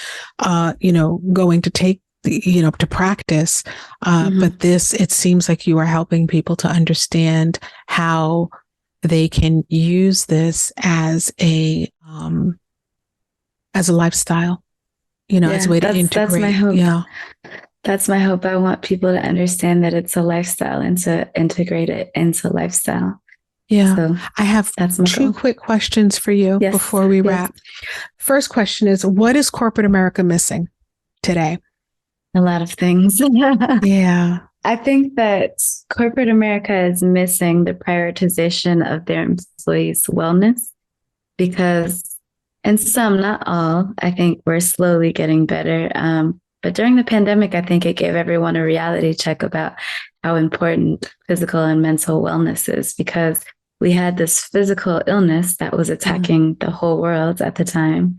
going to take to practice. But it seems like you are helping people to understand how they can use this as a lifestyle, as a way to integrate. That's my hope. Yeah. That's my hope. I want people to understand that it's a lifestyle and to integrate it into lifestyle. Yeah. So I have two quick questions for you before we wrap. First question is, what is corporate America missing today? A lot of things. Yeah. I think that corporate America is missing the prioritization of their employees' wellness, because, and some, not all, I think we're slowly getting better. But But during the pandemic, I think it gave everyone a reality check about how important physical and mental wellness is, because we had this physical illness that was attacking the whole world at the time.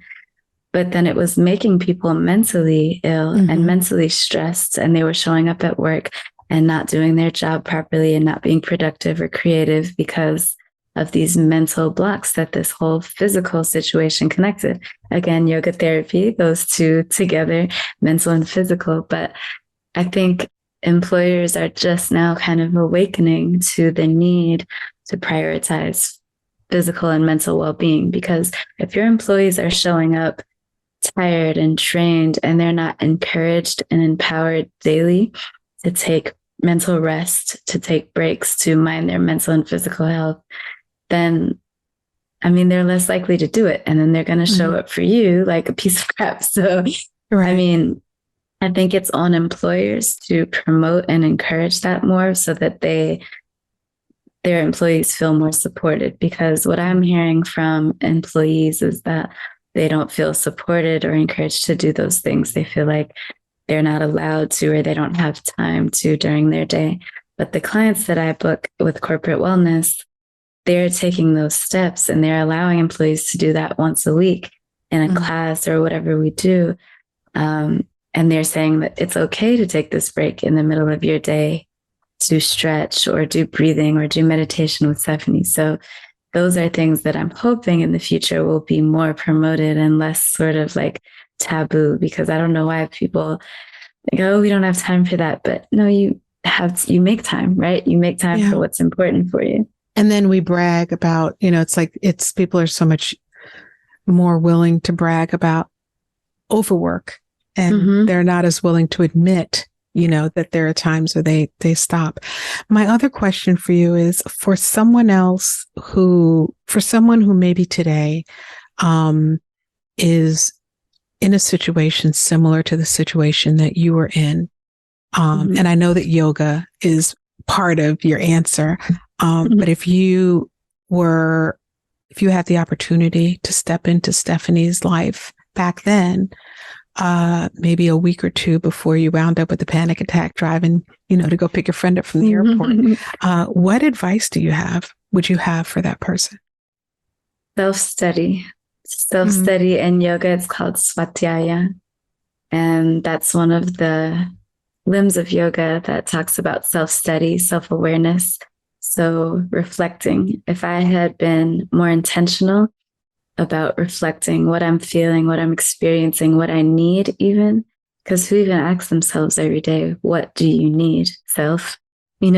But then it was making people mentally ill and mentally stressed, and they were showing up at work and not doing their job properly and not being productive or creative because of these mental blocks that this whole physical situation connected. Again, yoga therapy, those two together, mental and physical. But I think employers are just now kind of awakening to the need to prioritize physical and mental well-being, because if your employees are showing up tired and trained and they're not encouraged and empowered daily to take mental rest, to take breaks, to mind their mental and physical health, then I mean, they're less likely to do it. And then they're going to show up for you like a piece of crap. So, I mean, I think it's on employers to promote and encourage that more so that their employees feel more supported. Because what I'm hearing from employees is that they don't feel supported or encouraged to do those things. They feel like they're not allowed to, or they don't have time to during their day. But the clients that I book with corporate wellness, they're taking those steps and they're allowing employees to do that once a week in a class or whatever we do. And they're saying that it's okay to take this break in the middle of your day to stretch or do breathing or do meditation with Stephanie. So those are things that I'm hoping in the future will be more promoted and less sort of like taboo, because I don't know why people think, oh, we don't have time for that. But no, you make time, right? You make time for what's important for you. And then we brag about, it's people are so much more willing to brag about overwork, and they're not as willing to admit, that there are times where they stop. My other question for you is for someone who maybe today, is in a situation similar to the situation that you were in. And I know that yoga is part of your answer. But if you had the opportunity to step into Stephanie's life back then, maybe a week or two before you wound up with a panic attack driving, to go pick your friend up from the airport, what advice would you have for that person? Self-study in yoga. It's called swadhyaya. And that's one of the limbs of yoga that talks about self-study, self-awareness. So reflecting, if I had been more intentional about reflecting what I'm feeling, what I'm experiencing, what I need even, because who even asks themselves every day, what do you need? Self, I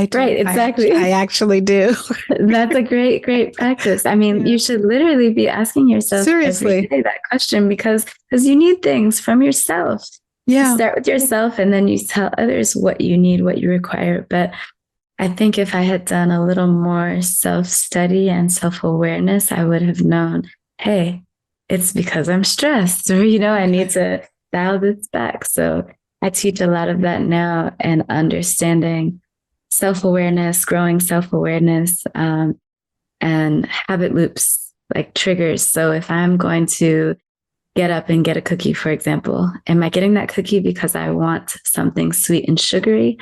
do. Right, exactly. I actually do. That's a great practice. I mean, you should literally be asking yourself seriously every day that question, because you need things from yourself. Yeah. You start with yourself and then you tell others what you need, what you require. But I think if I had done a little more self-study and self-awareness, I would have known, hey, it's because I'm stressed, or, I need to dial this back. So I teach a lot of that now, and understanding self-awareness, growing self-awareness, and habit loops, like triggers. So if I'm going to get up and get a cookie, for example, am I getting that cookie because I want something sweet and sugary?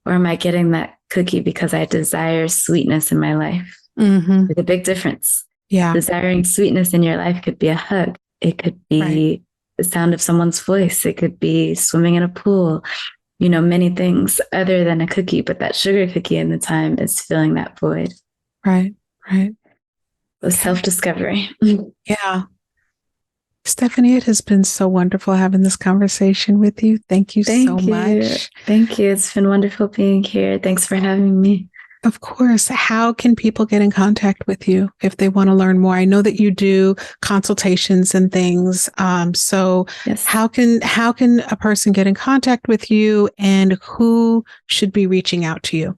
Or am I getting that cookie because I desire sweetness in my life? There's a big difference. Yeah. Desiring sweetness in your life could be a hug. It could be the sound of someone's voice. It could be swimming in a pool, many things other than a cookie. But that sugar cookie in the time is filling that void. Right. So self-discovery. Yeah. Stephanie, it has been so wonderful having this conversation with you. Thank you so much. Thank you. It's been wonderful being here. Thanks for having me. Of course. How can people get in contact with you if they want to learn more? I know that you do consultations and things. So yes. How can a person get in contact with you, and who should be reaching out to you?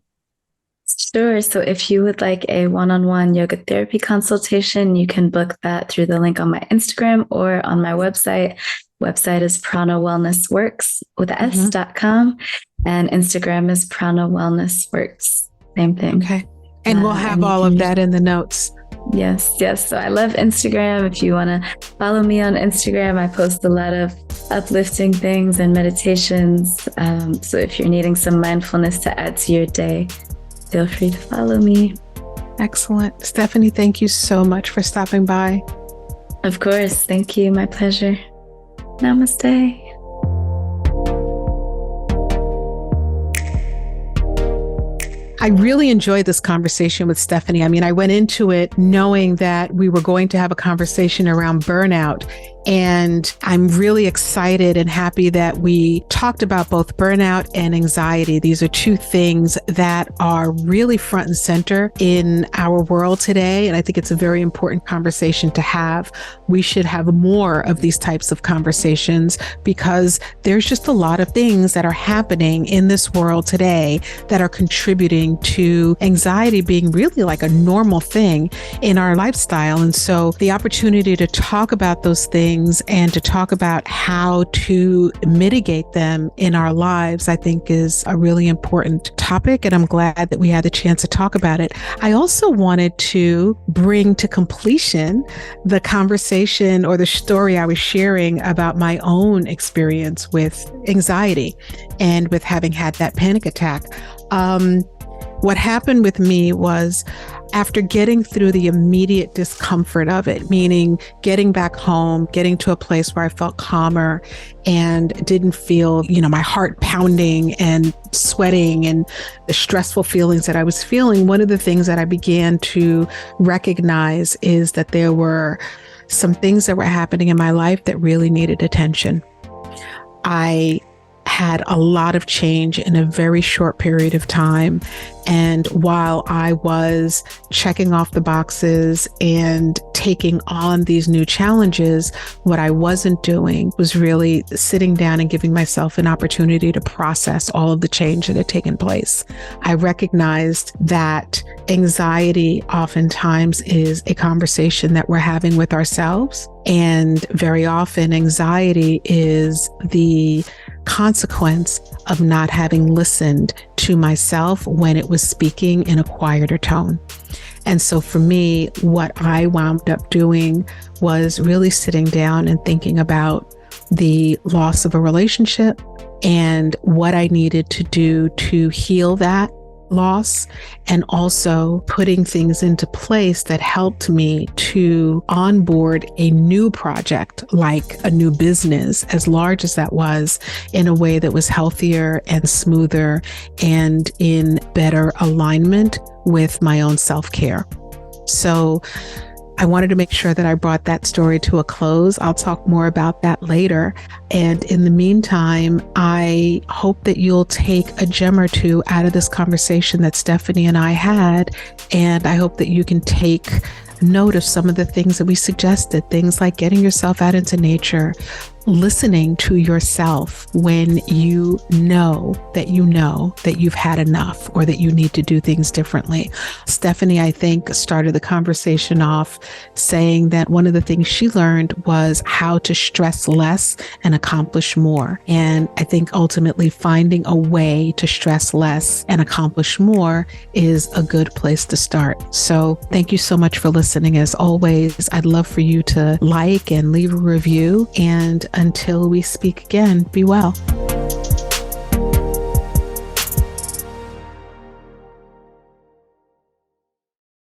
Sure. So if you would like a one-on-one yoga therapy consultation, you can book that through the link on my Instagram or on my website. Website is Prana Wellness Works with s.com, and Instagram is Prana Wellness Works. Same thing. Okay. And we'll have all of that in the notes. Yes. So I love Instagram. If you want to follow me on Instagram, I post a lot of uplifting things and meditations. So if you're needing some mindfulness to add to your day, feel free to follow me. Excellent. Stephanie, thank you so much for stopping by. Of course. Thank you. My pleasure. Namaste. I really enjoyed this conversation with Stephanie. I mean, I went into it knowing that we were going to have a conversation around burnout. And I'm really excited and happy that we talked about both burnout and anxiety. These are two things that are really front and center in our world today. And I think it's a very important conversation to have. We should have more of these types of conversations because there's just a lot of things that are happening in this world today that are contributing to anxiety being really like a normal thing in our lifestyle. And so the opportunity to talk about those things and to talk about how to mitigate them in our lives, I think is a really important topic. And I'm glad that we had the chance to talk about it. I also wanted to bring to completion the conversation or the story I was sharing about my own experience with anxiety and with having had that panic attack. What happened with me was after getting through the immediate discomfort of it, meaning getting back home, getting to a place where I felt calmer and didn't feel, my heart pounding and sweating and the stressful feelings that I was feeling, one of the things that I began to recognize is that there were some things that were happening in my life that really needed attention. I had a lot of change in a very short period of time. And while I was checking off the boxes and taking on these new challenges, what I wasn't doing was really sitting down and giving myself an opportunity to process all of the change that had taken place. I recognized that anxiety oftentimes is a conversation that we're having with ourselves. And very often anxiety is the consequence of not having listened to myself when it was speaking in a quieter tone. And so for me, what I wound up doing was really sitting down and thinking about the loss of a relationship and what I needed to do to heal that loss, and also putting things into place that helped me to onboard a new project, like a new business, as large as that was, in a way that was healthier and smoother and in better alignment with my own self-care. So I wanted to make sure that I brought that story to a close. I'll talk more about that later. And in the meantime, I hope that you'll take a gem or two out of this conversation that Stephanie and I had. And I hope that you can take note of some of the things that we suggested, things like getting yourself out into nature, listening to yourself when you know that you've had enough or that you need to do things differently. Stephanie, I think, started the conversation off saying that one of the things she learned was how to stress less and accomplish more. And I think ultimately finding a way to stress less and accomplish more is a good place to start. So thank you so much for listening. As always, I'd love for you to like and leave a review. And until we speak again, be well.